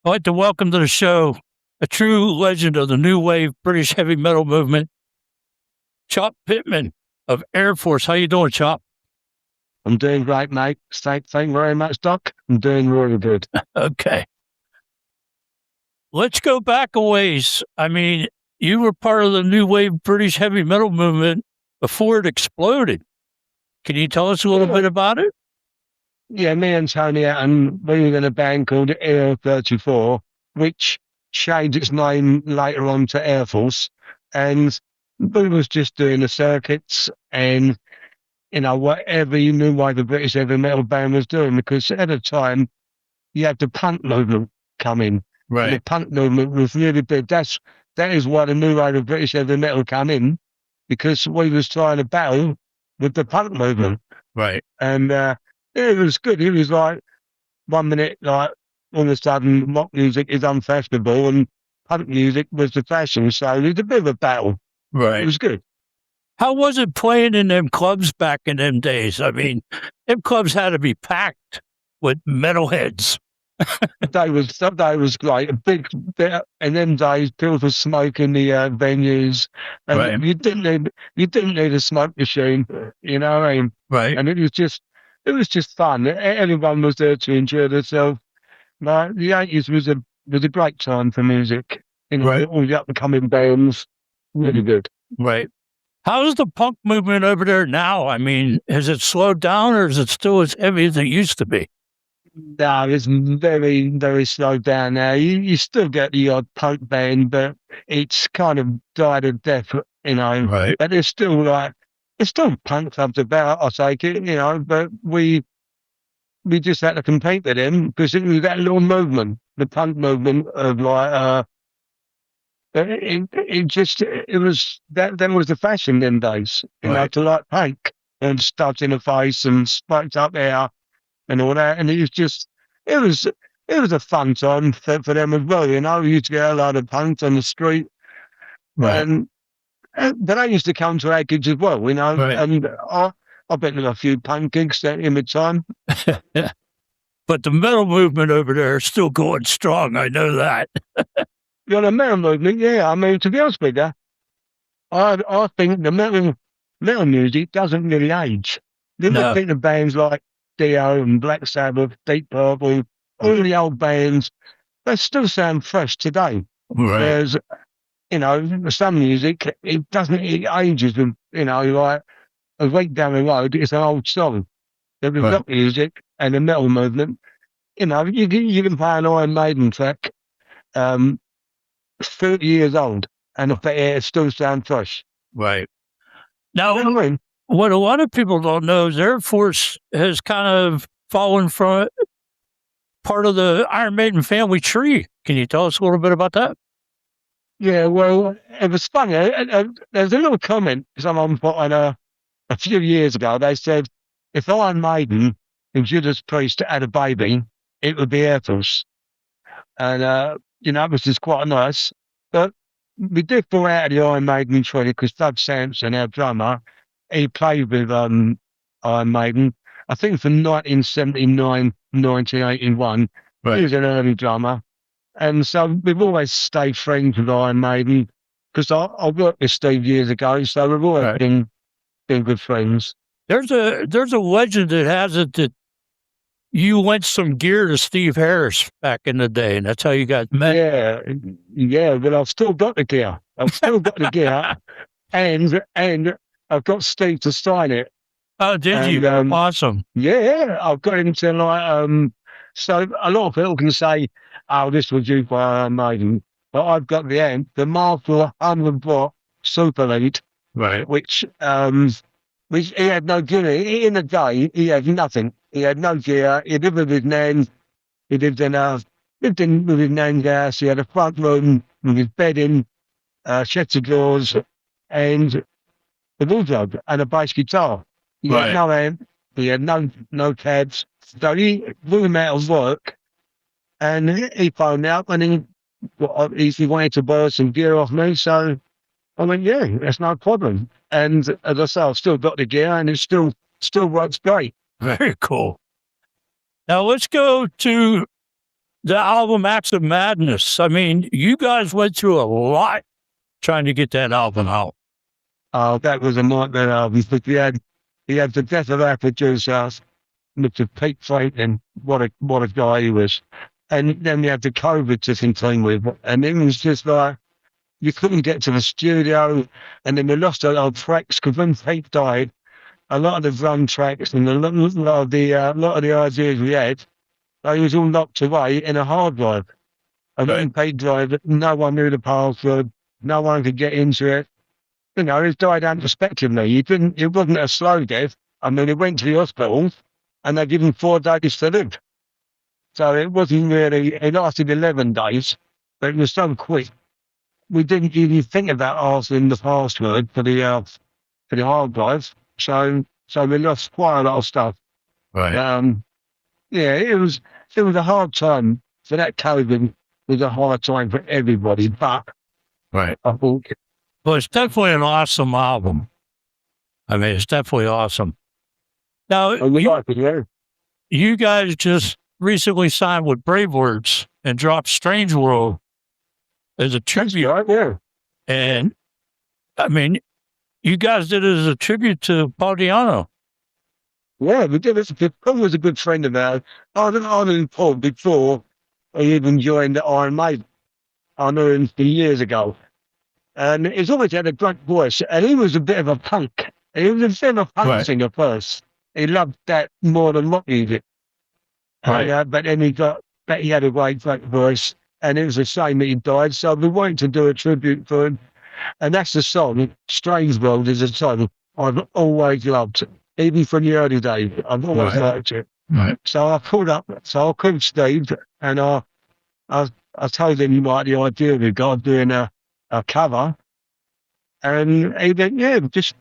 I'd like to welcome to the show a true legend of the new wave British heavy metal movement, Chop Pitman of Airforce. How you doing, Chop? I'm doing great, mate. Thank you very much, Doc. I'm doing really good. Okay. Let's go back a ways. I mean, you were part of the new wave British heavy metal movement before it exploded. Can you tell us a little bit about it? Yeah, me and Tony Hatton, we were in a band called Air 34, which changed its name later on to Airforce. And we was just doing the circuits and, whatever you knew why the British heavy metal band was doing, because at the time, you had the punk movement come in. Right. And the punk movement was really big. That is why the new wave of British heavy metal come in, because we was trying to battle with the punk movement. Right. And it was good. It was like 1 minute, like all of a sudden, rock music is unfashionable and punk music was the fashion. So it was a bit of a battle. Right. It was good. How was it playing in them clubs back in them days? I mean, them clubs had to be packed with metalheads. They was great. A big, in them days, people were smoking the venues, and Right. you didn't need a smoke machine. You know what I mean? Right. And it was just fun. Everyone was there to enjoy themselves. Like, the 80s was a great time for music. Right. All the up and coming bands, really good. Right. How's the punk movement over there now? I mean, has it slowed down or is it still as heavy as it used to be? No, it's very, very slowed down now. You still get the odd punk band, but it's kind of died a death, Right. But there's still punk clubs about, I take it, but we just had to compete with them because it was that little movement, the punk movement of like, it was the fashion them days, Right. to like punk and studs in the face and spiked up hair and all that. And it was a fun time for them as well, We used to get a lot of punks on the street. Right. And but I used to come to our gigs as well, Right. And I've been to a few punk gigs in my time. But the metal movement over there is still going strong. I know that. The metal movement, yeah. I mean, to be honest with you, I think the metal music doesn't really age. No. Think of bands like Dio and Black Sabbath, Deep Purple, all the old bands, they still sound fresh today. Right. There's, some music, it ages, and, like a week down the road, it's an old song. The rock music and the metal movement, you can play an Iron Maiden track, 30 years old, and it still sounds fresh. Right. Now, You know what I mean? what a lot of people don't know is Airforce has kind of fallen from part of the Iron Maiden family tree. Can you tell us a little bit about that? Yeah, well, it was funny. There's a little comment someone put on a few years ago. They said, if Iron Maiden and Judas Priest had a baby, it would be Airforce. And, it was just quite nice. But we did fall out of the Iron Maiden tree because Doug Samspon, our drummer, he played with Iron Maiden, I think from 1979, 1981. Right. He was an early drummer. And so we've always stayed friends with Iron Maiden because I worked with Steve years ago, so we've always been good friends. There's a legend that has it that you lent some gear to Steve Harris back in the day, and that's how you got met. Yeah, but I've still got the gear. And I've got Steve to sign it. Oh, did you? Awesome. Yeah, I've got him to like. So a lot of people can say, "Oh, this was used by Iron Maiden," but I've got the amp, the Marshall 100-watt Super Lead, Right. which he had no gear in the day. He had nothing. He had no gear. He lived with his nan. He lived in with his nan's house. He had a front room with his bed in, sets of drawers, and the wardrobe and a bass guitar. He had no amp. He had no cabs. So he blew him out of work, and he phoned up and he wanted to borrow some gear off me. So I went, yeah, that's no problem. And as I say, I've still got the gear, and it still works great. Very cool. Now let's go to the album Acts of Madness. I mean, you guys went through a lot trying to get that album out. That was a nightmare album. But we had the death of our producer, Mr. Pete Clayton. What a guy he was. And then we had the COVID to contend with, and it was just like you couldn't get to the studio. And then we lost a lot of tracks because when Pete died, a lot of the drum tracks and a lot of the ideas we had, they was all locked away in a hard drive. And when Pete died, no one knew the password, no one could get into it. You know, he died unexpectedly. It wasn't a slow death. I mean, he went to the hospital and they gave him 4 days to live. So it wasn't really, it lasted 11 days, but it was so quick. We didn't even think about asking the password for the hard drive. So we lost quite a lot of stuff. Right. Yeah, it was a hard time. For that COVID was a hard time for everybody, but right. I thought, well, it's definitely an awesome album. I mean, it's definitely awesome. Now, you guys just recently signed with Brave Words and dropped Strange World as a tribute. Right, yeah. And, I mean, you guys did it as a tribute to Paul Di'Anno. Yeah, we did it. Paul was a good friend of ours. I knew Paul before he even joined the Iron Maiden. I knew him years ago. And he's always had a great voice. And he was a bit of a punk. He was a bit of a punk singer first. He loved that more than rock music. Right. But then he had a great voice. And it was a shame that he died. So we wanted to do a tribute for him. And that's the song. Strange World is a song I've always loved. Even from the early days, I've always liked it. Right. So I called Steve and I told him you might the idea of God doing a cover. And he went, yeah, just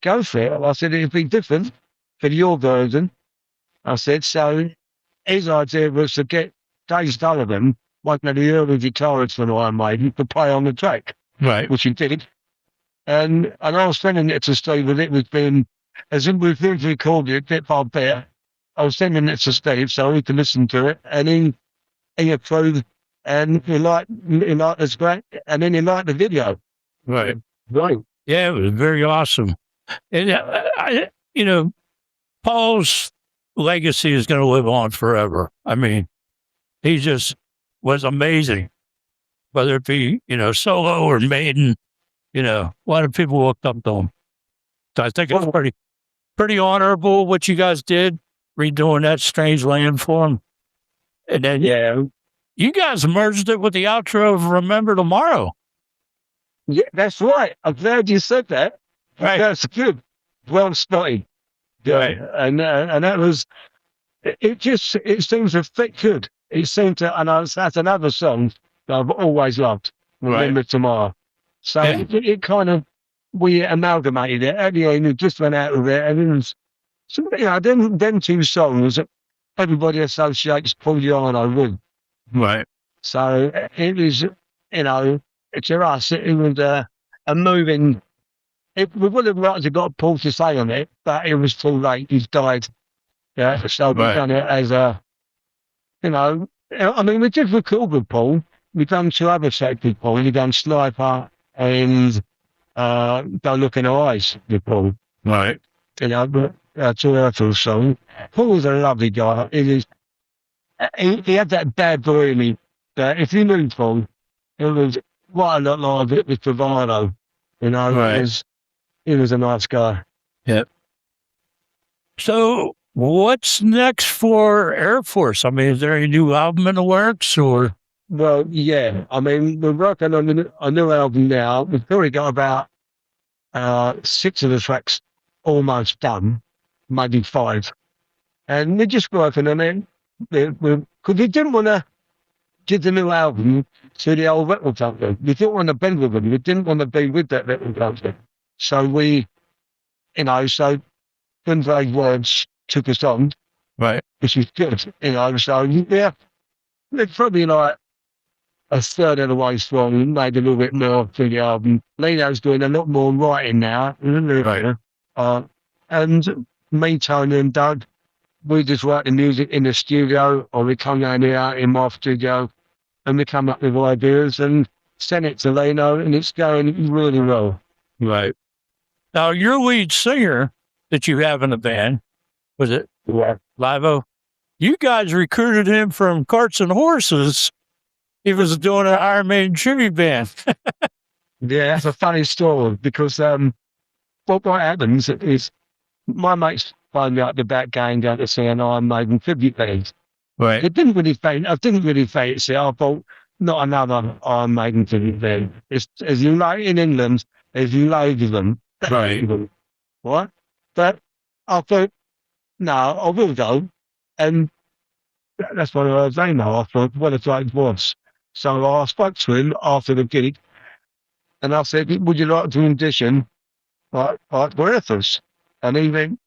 go for it. I said, it'd be different for your version. I said, so his idea was to get Dave Sullivan, one of the early guitarists for Iron Maiden, to play on the track. Right. Which he did. And I was sending it to Steve, and it was being, as in we've recorded it bit by bit, I was sending it to Steve so he could listen to it, and he approved, and he liked this great, and then he liked the video. Right. Right. Yeah, it was very awesome. And, Paul's legacy is going to live on forever. I mean, he just was amazing. Whether it be, solo or Maiden, a lot of people looked up to him. So I think it's pretty honorable what you guys did, redoing that Strange Land for him. And then you guys merged it with the outro of Remember Tomorrow. Yeah, that's right. I'm glad you said that. Right. That's good. Well spotted. Right. And that was, it seems to fit good. It seemed to, and that's another song that I've always loved. Remember Tomorrow. So it kind of, we amalgamated it. At the end, we just went out with it, and it was, them 2 songs everybody associates Paul Di'Anno with. Right. So it was, to us, it was a moving. We would have liked to got Paul to say on it, but it was too late. He's died. Yeah, so we've done it as a, I mean, we did record with Paul. We've done 2 other tracks with Paul. We've done Sniper and Don't Look in Her Eyes with Paul. Right. But 2 Airforce songs. Paul was a lovely guy. He had that bad boy in me. That if you knew Paul, it was quite a lot of it was bravado. Right. He was a nice guy. Yep. So what's next for Airforce? I mean, is there a new album in the works or? Well, yeah. I mean, we're working on a new album now. We've already got about 6 of the tracks almost done, maybe 5. And we're just working on it. Because we didn't want to give the new album to the old record company. We didn't want to bend with them. We didn't want to be with that record company. So we, so when Brave Words took us on, right, which is good, so yeah, it's probably like a third of the way strong, maybe a little bit more to the album. Lino's doing a lot more writing now, right. And me, Tony and Doug, we just write the music in the studio, or we come down here in my studio, and we come up with ideas and send it to Leno, and it's going really well. Right. Now, your lead singer that you have in the band, was it Livo? You guys recruited him from Carts and Horses. He was doing an Iron Maiden tribute band. Yeah, that's a funny story, because what happens is my mates phoned me up the back going down to see an Iron Maiden tribute band. Right. I didn't really fancy it. I thought, not another Iron Maiden tribute band. It's, as you know, in England, there's loads of them. Right. What? But I thought, no, I will go. And that's what I was saying. I thought, what a great voice. So I spoke to him after the gig, and I said, would you like to audition like for Airforce? And he went,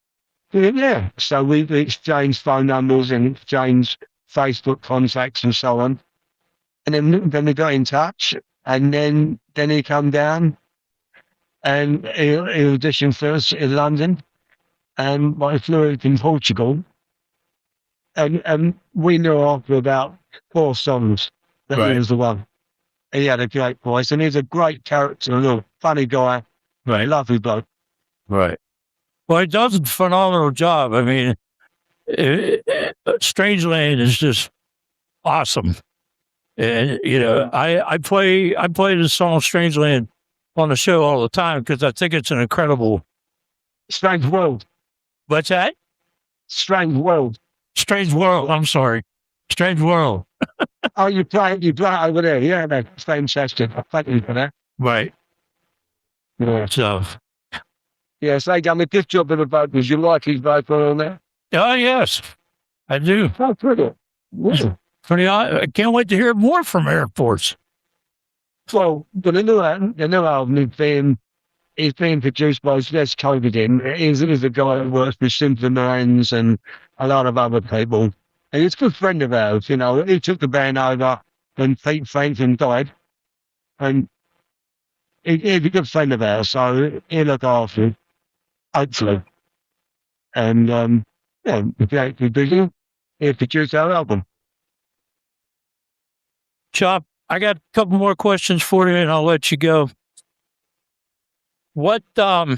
yeah. So we exchanged phone numbers and exchanged Facebook contacts and so on. And then we got in touch, and then he come down, and he auditioned first in London, and I flew in from Portugal. And we knew after about 4 songs that he was the one. He had a great voice, and he's a great character, a little funny guy, lovely bloke. Right. Well, he does a phenomenal job. I mean, Strangeland is just awesome. And, you know, I play the song Strangeland on the show all the time because I think it's an incredible. Strange World. What's that? Strange World. Strange World. I'm sorry. Strange World. Oh, you play it over there. Yeah, that's fantastic. Thank you for that. Right. Yeah. So. Yes, they done a good job of the vocals. You like his vocal on there? Oh, yes. I do. Oh, pretty. Yeah. I can't wait to hear more from Airforce. Well, the new album is being produced by Les Covidin. He's a guy who works with Simple Minds and a lot of other people. And he's a good friend of ours, you know. He took the band over when Pete Frankton died. And he's a good friend of ours, so he'll look after him, hopefully. And, yeah, if you're actually busy, he'll produce our album. Chop, I got a couple more questions for you, and I'll let you go. What do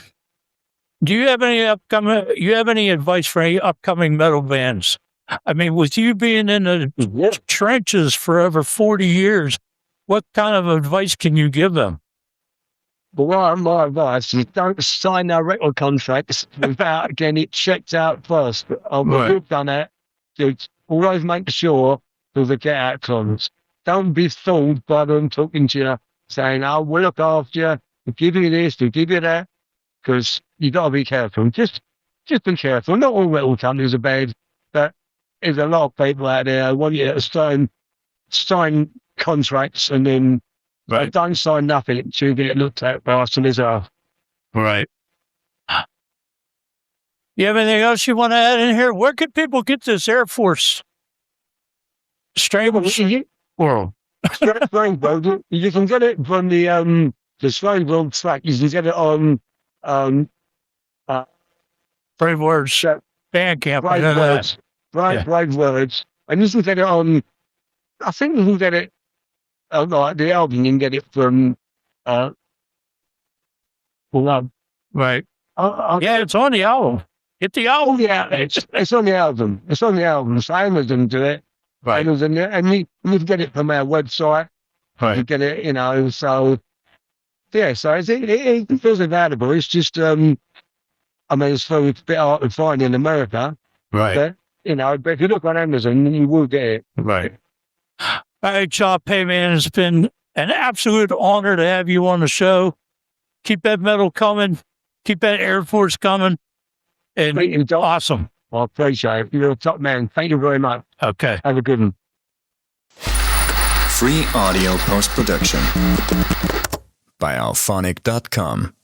you have any advice for any upcoming metal bands? I mean, with you being in the trenches for over 40 years, what kind of advice can you give them? Well, my advice is don't sign our record contracts without getting it checked out first. We've done it. Just always make sure there's a get out clause. Don't be fooled by them talking to you, saying, "Oh, we'll look after you. We'll give you this, we'll give you that," because you got to be careful. Just be careful. Not all metal companies are bad, but there's a lot of people out there who want you to sign contracts and then don't sign nothing until you get looked at by us and his off. Right. You have anything else you want to add in here? Where can people get this Airforce Strange World? Strange World. You can get it from the Strange World track. You can get it on Brave Words Bandcamp. Brave Words. Brave Words. And you can get it on, I think you can get it like the album, you can get it from right. Yeah, it's on the album. Get the album. Yeah, it's on the album. It's on the album. So Amazon do it. Right. Amazon, and you can get it from our website. Right. You get it, you know, so yeah, so it feels available. It's just I mean, it's a bit hard to find in America. Right. But, you know, but if you look on Amazon, you will get it. Right. All right, Chop Pitman, it's been an absolute honor to have you on the show. Keep that metal coming. Keep that Airforce coming. And awesome. Well, I appreciate it. You're a top man. Thank you very much. Okay. Have a good one. Free audio post-production by alphonic.com.